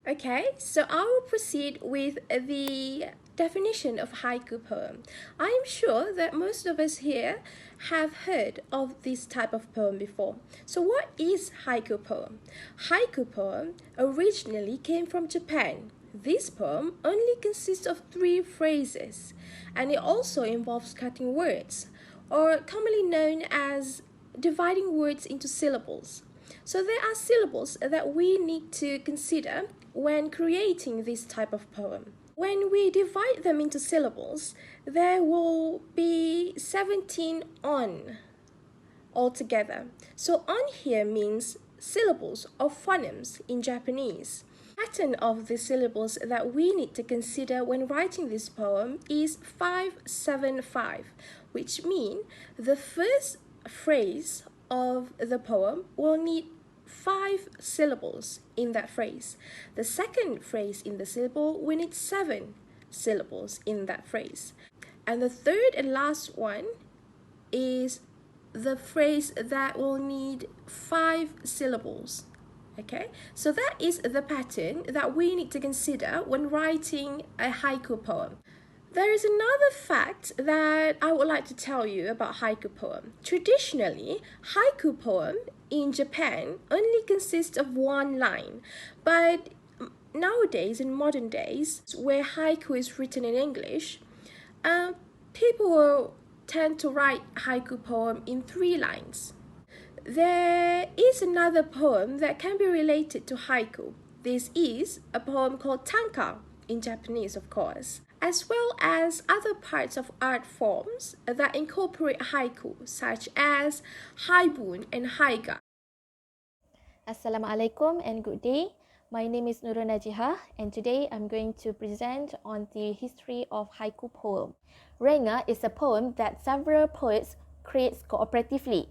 Okay, so I will proceed with the definition of haiku poem. I am sure that most of us here have heard of this type of poem before. So what is haiku poem? Haiku poem originally came from Japan. This poem only consists of 3 phrases, and it also involves cutting words, or commonly known as dividing words into syllables. So there are syllables that we need to consider when creating this type of poem. When we divide them into syllables, there will be 17 on altogether. So on here means syllables or phonemes in Japanese. The pattern of the syllables that we need to consider when writing this poem is 575, which means the first phrase of the poem will need 5 syllables in that phrase. The second phrase in the syllable will need 7 syllables in that phrase. And the third and last one is the phrase that will need 5 syllables. Okay, so that is the pattern that we need to consider when writing a haiku poem. There is another fact that I would like to tell you about haiku poem. Traditionally, haiku poem in Japan only consists of 1 line, but nowadays, in modern days, where haiku is written in English, people will tend to write haiku poem in 3 lines. There is another poem that can be related to haiku. This is a poem called tanka, in Japanese of course, as well as other parts of art forms that incorporate haiku, such as haibun and haiga. Assalamualaikum and good day. My name is Nurul Najihah and today I'm going to present on the history of haiku poem. Renga is a poem that several poets create cooperatively,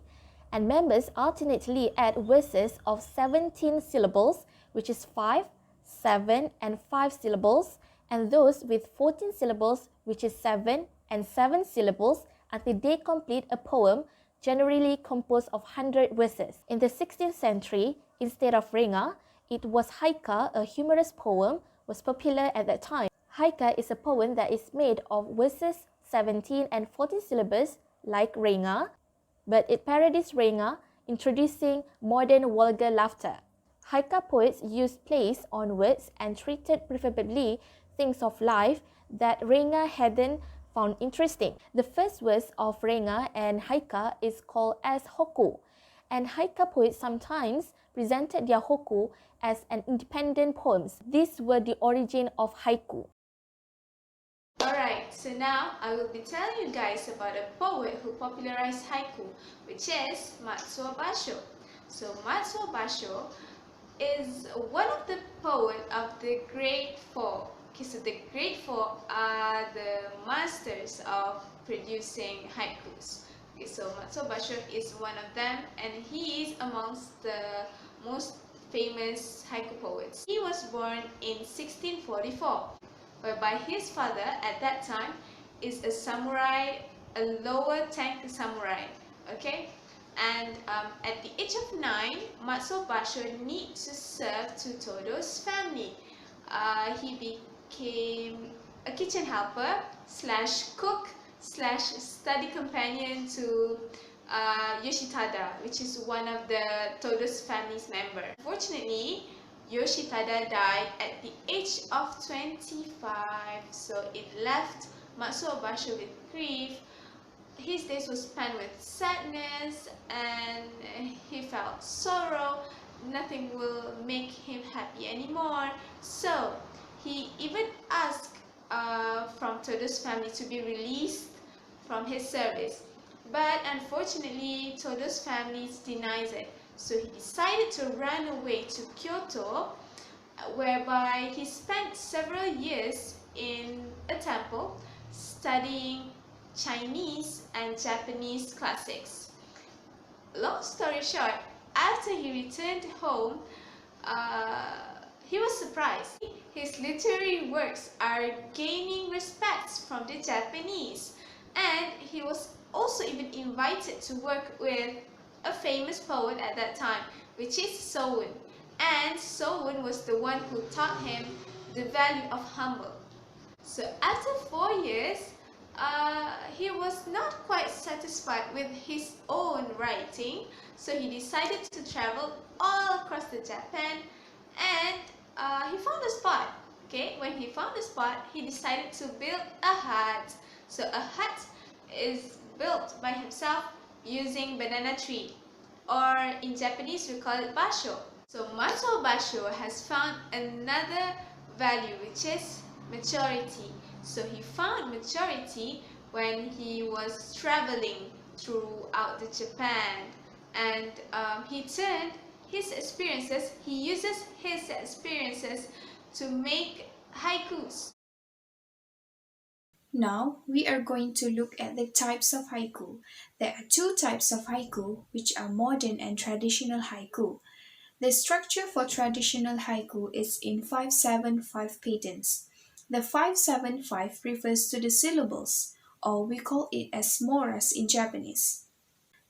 and members alternately add verses of 17 syllables, which is 5, 7 and 5 syllables, and those with 14 syllables, which is 7 and 7 syllables, until they complete a poem generally composed of 100 verses. In the 16th century, instead of renga, it was haika, a humorous poem, was popular at that time. Haika is a poem that is made of verses 17 and 14 syllables, like renga, but it parodies renga, introducing modern vulgar laughter. Haika poets used plays on words and treated preferably things of life that renga hadn't found interesting. The first verse of renga and haika is called as hoku, and haika poets sometimes presented their hoku as an independent poems. These were the origin of haiku. Alright, so now I will be telling you guys about a poet who popularized haiku, which is Matsuo Basho. So Matsuo Basho is one of the poets of the Great Four. Okay, so the Great Four are the masters of producing haikus. Okay, so Matsuo Basho is one of them, and he is amongst the most famous haiku poets. He was born in 1644, whereby his father at that time is a samurai, a lower rank samurai. Okay, and at the age of 9, Matsuo Basho needs to serve to Todo's family. He became a kitchen helper slash cook slash study companion to Yoshitada, which is one of the Todo's family's member. Unfortunately, Yoshitada died at the age of 25, so it left Matsuo Basho with grief. His days were spent with sadness and he felt sorrow. Nothing will make him happy anymore. So he even asked from Todo's family to be released from his service. But unfortunately, Todo's family denies it. So he decided to run away to Kyoto, whereby he spent several years in a temple studying Chinese and Japanese classics. Long story short, after he returned home, he was surprised. His literary works are gaining respect from the Japanese, and he was also even invited to work with a famous poet at that time, which is Soun. and Soun was the one who taught him the value of humble. So after 4 years, he was not quite satisfied with his own writing, so he decided to travel all across the Japan, and he found a spot. Okay, when he found a spot, he decided to build a hut. So a hut is built by himself using banana tree, or in Japanese we call it basho. So Matsuo Basho has found another value, which is maturity. So he found maturity when he was traveling throughout the Japan, and he uses his experiences to make haikus. Now we are going to look at the types of haiku. There are two types of haiku, which are modern and traditional haiku. The structure for traditional haiku is in 5-7-5 patterns. The 5-7-5 refers to the syllables, or we call it as moras in Japanese.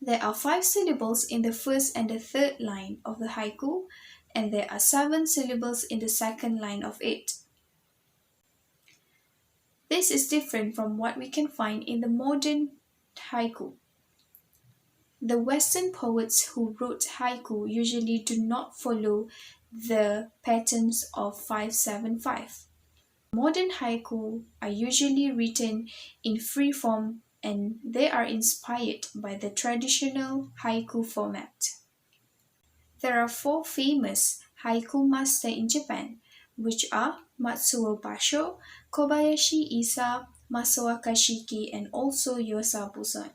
There are 5 syllables in the first and the third line of the haiku, and there are 7 syllables in the second line of it. This is different from what we can find in the modern haiku. The Western poets who wrote haiku usually do not follow the patterns of 5-7-5. Modern haiku are usually written in free form, and they are inspired by the traditional haiku format. There are 4 famous haiku masters in Japan, which are Matsuo Basho, Kobayashi Isa, Masao Kashiki, and also Yosabu-son.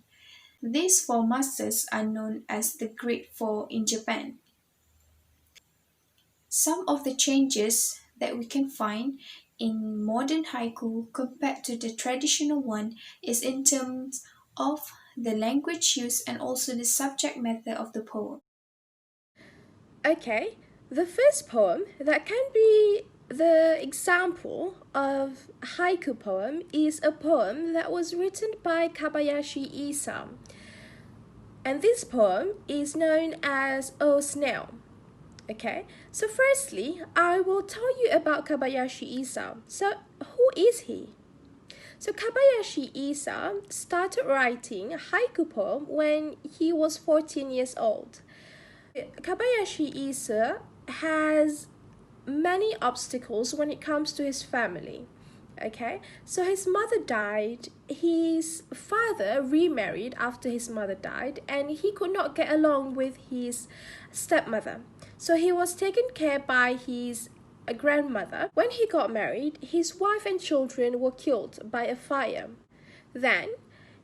These 4 masters are known as the Great Four in Japan. Some of the changes that we can find in modern haiku compared to the traditional one is in terms of the language used and also the subject matter of the poem. Okay, the first poem that can be the example of a haiku poem is a poem that was written by Kobayashi Isa. And this poem is known as O Snail. Okay, so firstly, I will tell you about Kobayashi Isa. So, who is he? So, Kobayashi Isa started writing a haiku poem when he was 14 years old. Kobayashi Isa has many obstacles when it comes to his family. Okay, so his mother died, his father remarried after his mother died, and he could not get along with his stepmother. So he was taken care by his grandmother. When he got married, his wife and children were killed by a fire. Then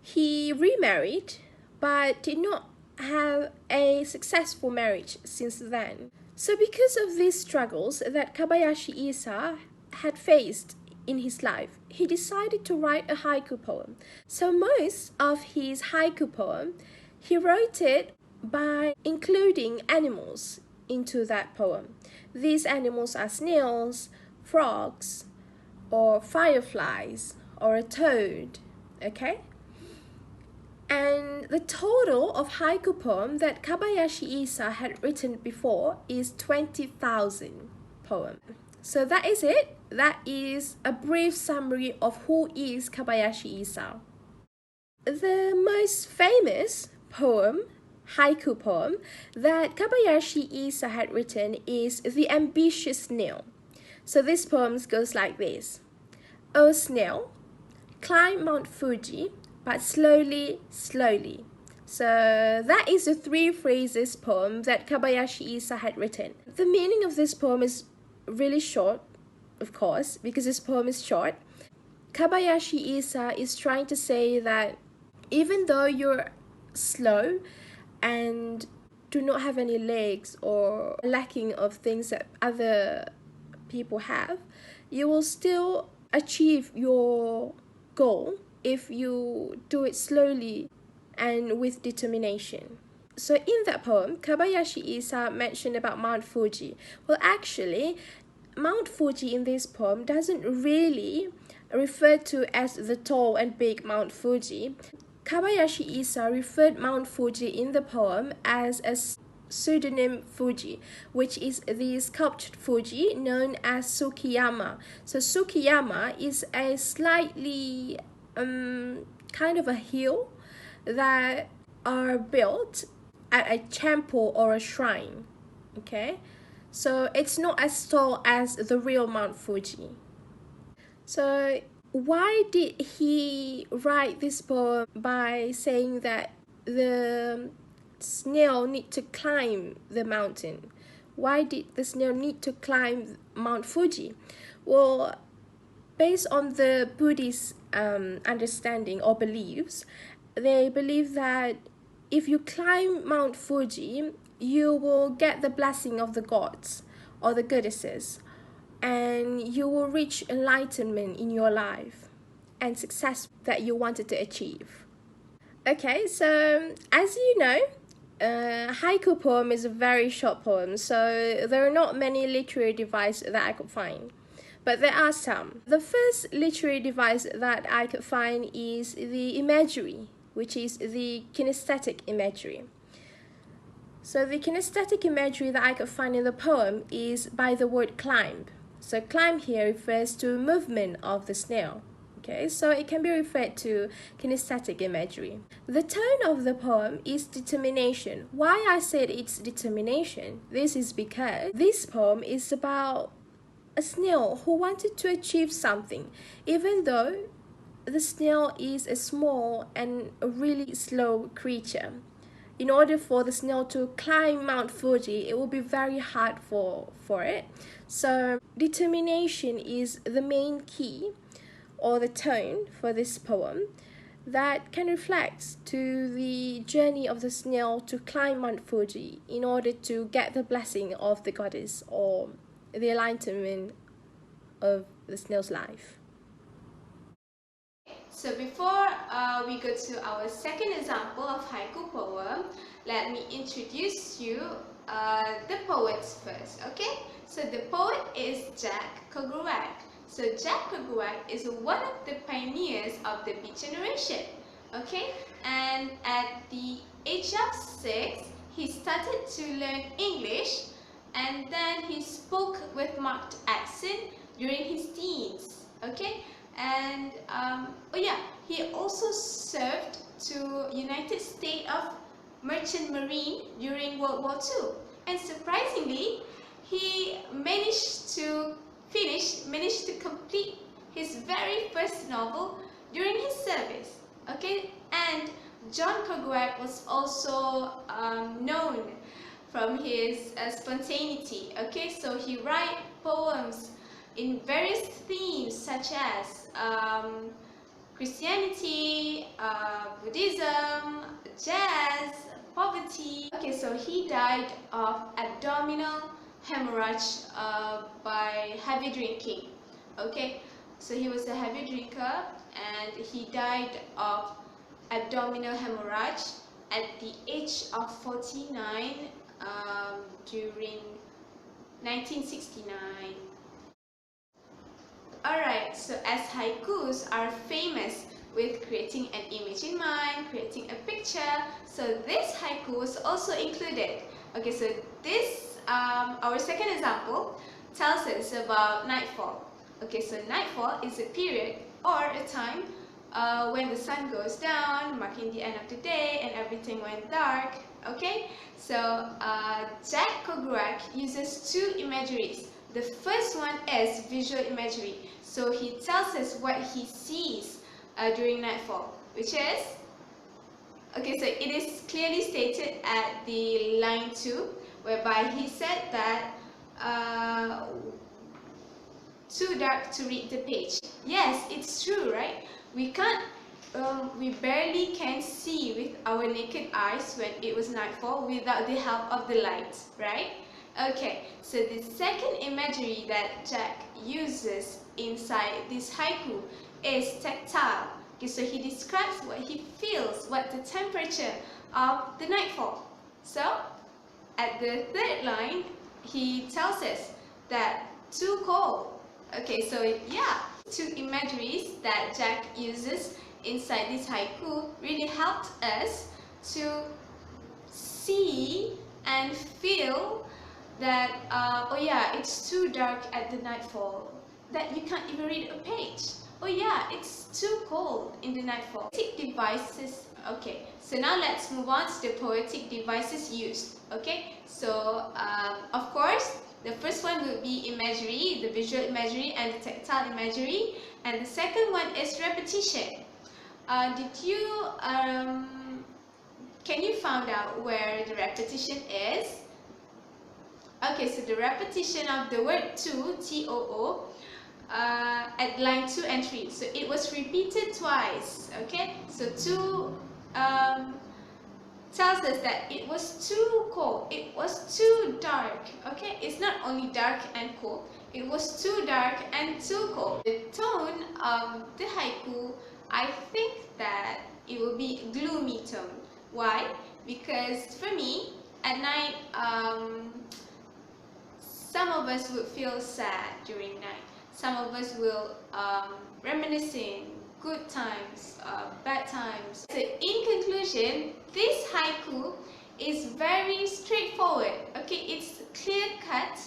he remarried but did not have a successful marriage since then. So because of these struggles that Kobayashi Isa had faced in his life, he decided to write a haiku poem. So most of his haiku poem, he wrote it by including animals into that poem. These animals are snails, frogs, or fireflies, or a toad, okay? And the total of haiku poem that Kobayashi Isa had written before is 20,000 poems. So that is it. That is a brief summary of who is Kobayashi Isa. The most famous poem, haiku poem, that Kobayashi Isa had written is The Ambitious Snail. So this poem goes like this. O snail, climb Mount Fuji, but slowly, slowly. So that is the 3 phrases poem that Kobayashi Isa had written. The meaning of this poem is really short, of course, because this poem is short. Kobayashi Isa is trying to say that even though you're slow and do not have any legs or lacking of things that other people have, you will still achieve your goal if you do it slowly and with determination. So in that poem, Kobayashi Isa mentioned about Mount Fuji. Well, actually, Mount Fuji in this poem doesn't really refer to as the tall and big Mount Fuji. Kobayashi Isa referred Mount Fuji in the poem as a pseudonym Fuji, which is the sculptured Fuji known as Tsukiyama. So Tsukiyama is a slightly kind of a hill that are built at a temple or a shrine. Okay, so it's not as tall as the real Mount Fuji. So why did he write this poem by saying that the snail need to climb the mountain? Why did the snail need to climb Mount Fuji? Well, based on the Buddhist understanding or beliefs, they believe that if you climb Mount Fuji, you will get the blessing of the gods or the goddesses, and you will reach enlightenment in your life and success that you wanted to achieve. Okay, so as you know, haiku poem is a very short poem, so there are not many literary devices that I could find. But there are some. The first literary device that I could find is the imagery, which is the kinesthetic imagery. So the kinesthetic imagery that I could find in the poem is by the word climb. So climb here refers to movement of the snail. Okay, so it can be referred to kinesthetic imagery. The tone of the poem is determination. Why I said it's determination? This is because this poem is about a snail who wanted to achieve something, even though the snail is a small and a really slow creature. In order for the snail to climb Mount Fuji, it will be very hard for it. So determination is the main key or the tone for this poem that can reflect to the journey of the snail to climb Mount Fuji in order to get the blessing of the goddess or the enlightenment of the snail's life. So before we go to our second example of haiku poem, let me introduce you the poets first, okay? So the poet is Jack Kerouac. So Jack Kerouac is one of the pioneers of the Beat generation, okay? And at the age of 6, he started to learn English, and then he spoke with marked accent during his teens, okay? And he also served to United States of Merchant Marine during World War II. And surprisingly, he managed to complete his very first novel during his service. Okay, and John Kerouac was also known from his spontaneity. Okay, so he write poems in various themes such as Christianity, Buddhism, jazz, poverty. Okay, so he died of abdominal hemorrhage by heavy drinking. Okay, so he was a heavy drinker and he died of abdominal hemorrhage at the age of 49 during 1969. Alright, so as haikus are famous with creating an image in mind, creating a picture, so this haiku was also included. Okay, so this, our second example, tells us about nightfall. Okay, so nightfall is a period or a time when the sun goes down, marking the end of the day and everything went dark. Okay, so Jack Kerouac uses two imageries. The first one is visual imagery. So he tells us what he sees during nightfall, which is, okay, so it is clearly stated at the line 2, whereby he said that too dark to read the page. Yes, it's true, right? We can't, we barely can see with our naked eyes when it was nightfall without the help of the light, right? Okay, so the second imagery that Jack uses inside this haiku is tactile. Okay, so he describes what he feels, what the temperature of the nightfall. So, at the third line, he tells us that too cold. Okay, so yeah, two imageries that Jack uses inside this haiku really helped us to see and feel that, oh yeah, it's too dark at the nightfall, that you can't even read a page. Oh yeah, it's too cold in the nightfall. Poetic devices. Okay, so now let's move on to the poetic devices used. Okay, so of course, the first one will be imagery, the visual imagery and the tactile imagery, and the second one is repetition. Can you find out where the repetition is? Okay, so the repetition of the word to, T-O-O, at line 2 and 3. So it was repeated twice. Okay, so to tells us that it was too cold, it was too dark. Okay, it's not only dark and cold, it was too dark and too cold. The tone of the haiku, I think that it will be gloomy tone. Why? Because for me, at night, some of us would feel sad during night. Some of us will reminiscing good times, bad times. So in conclusion, this haiku is very straightforward. Okay, it's clear cut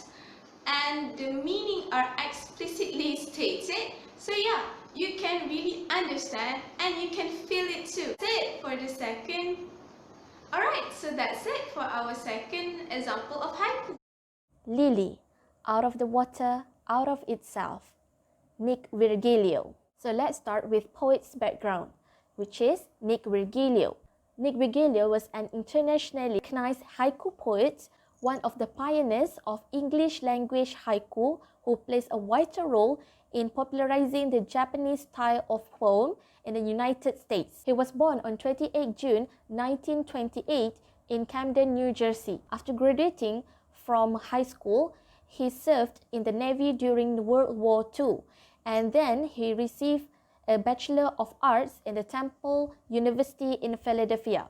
and the meaning are explicitly stated. So yeah, you can really understand and you can feel it too. That's it for the second. Alright, so that's it for our second example of haiku. Lily, out of the water, out of itself. Nick Virgilio. So let's start with poet's background, which is Nick Virgilio. Nick Virgilio was an internationally recognized haiku poet, one of the pioneers of English language haiku, who plays a vital role in popularizing the Japanese style of poem in the United States. He was born on 28 June 1928 in Camden, New Jersey. After graduating from high school, he served in the Navy during World War II, and then he received a Bachelor of Arts in the Temple University in Philadelphia.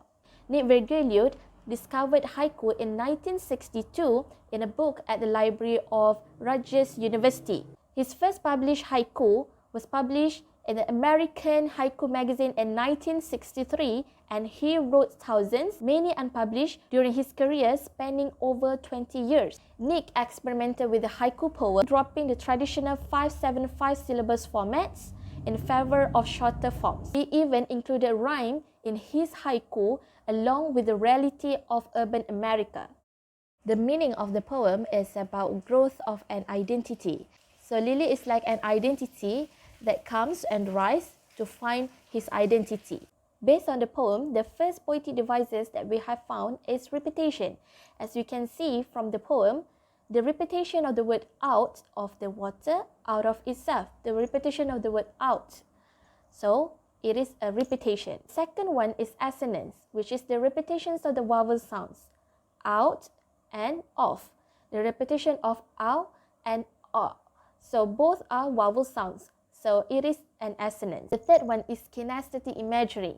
Nick Virgilio discovered haiku in 1962 in a book at the library of Rutgers University. His first published haiku was published in the American Haiku magazine in 1963, and he wrote thousands, many unpublished, during his career spanning over 20 years. Nick experimented with the haiku poem, dropping the traditional 575 syllables formats in favor of shorter forms. He even included rhyme in his haiku along with the reality of urban America. The meaning of the poem is about growth of an identity. So Lily is like an identity that comes and rises to find his identity. Based on the poem, the first poetic devices that we have found is repetition. As you can see from the poem, the repetition of the word out of the water, out of itself, the repetition of the word out. So it is a repetition. Second one is assonance, which is the repetitions of the vowel sounds, out and off. The repetition of ow and o. So both are vowel sounds. So it is an assonance. The third one is kinesthetic imagery.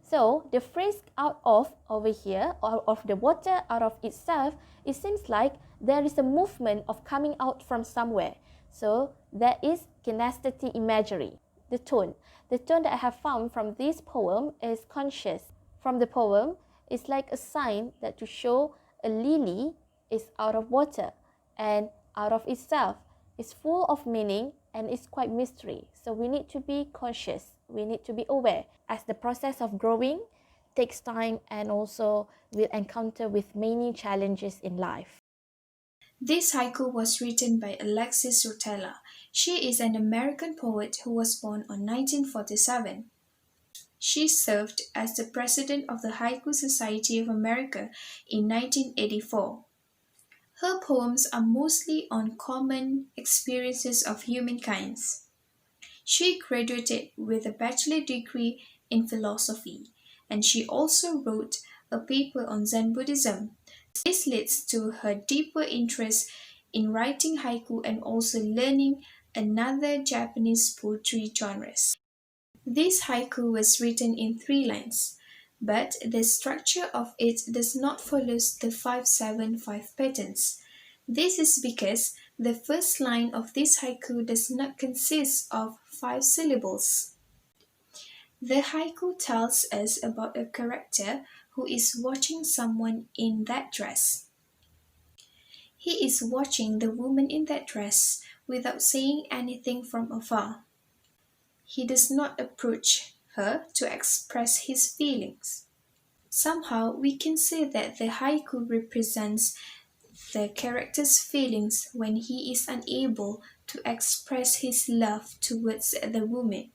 So the phrase out of over here, out of the water, out of itself, it seems like there is a movement of coming out from somewhere. So that is kinesthetic imagery. The tone that I have found from this poem is conscious. From the poem, it's like a sign that to show a lily is out of water and out of itself. It's full of meaning and it's quite mystery. So we need to be conscious. We need to be aware as the process of growing takes time and also will encounter with many challenges in life. This haiku was written by Alexis Rotella. She is an American poet who was born on 1947. She served as the president of the Haiku Society of America in 1984. Her poems are mostly on common experiences of humankind. She graduated with a bachelor degree in philosophy, and she also wrote a paper on Zen Buddhism. This leads to her deeper interest in writing haiku and also learning another Japanese poetry genres. This haiku was written in 3 lines, but the structure of it does not follow the 575 patterns. This is because the first line of this haiku does not consist of 5 syllables. The haiku tells us about a character who is watching someone in that dress. He is watching the woman in that dress without saying anything from afar. He does not approach her to express his feelings. Somehow, we can say that the haiku represents the character's feelings when he is unable to express his love towards the woman.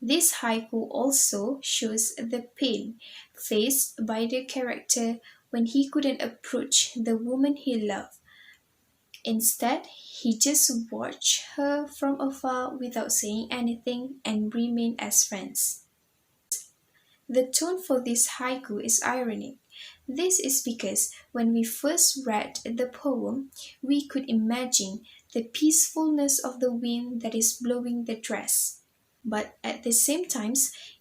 This haiku also shows the pain faced by the character when he couldn't approach the woman he loved. Instead, he just watched her from afar without saying anything and remained as friends. The tone for this haiku is ironic. This is because when we first read the poem, we could imagine the peacefulness of the wind that is blowing the dress. But at the same time,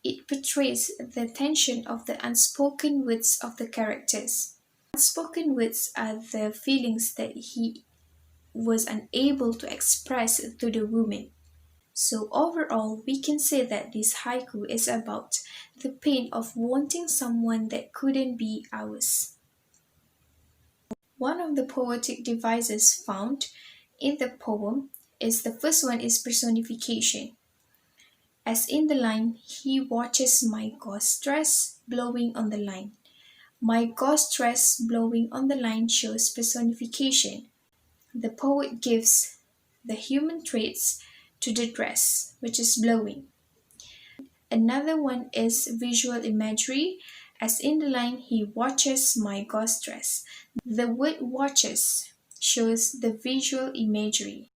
it portrays the tension of the unspoken words of the characters. Unspoken words are the feelings that he was unable to express to the woman. So, overall, we can say that this haiku is about the pain of wanting someone that couldn't be ours. One of the poetic devices found in the poem is the first one is personification. As in the line, he watches my ghost dress blowing on the line. My ghost dress blowing on the line shows personification. The poet gives the human traits to the dress, which is blowing. Another one is visual imagery, as in the line, he watches my ghost dress. The word watches shows the visual imagery.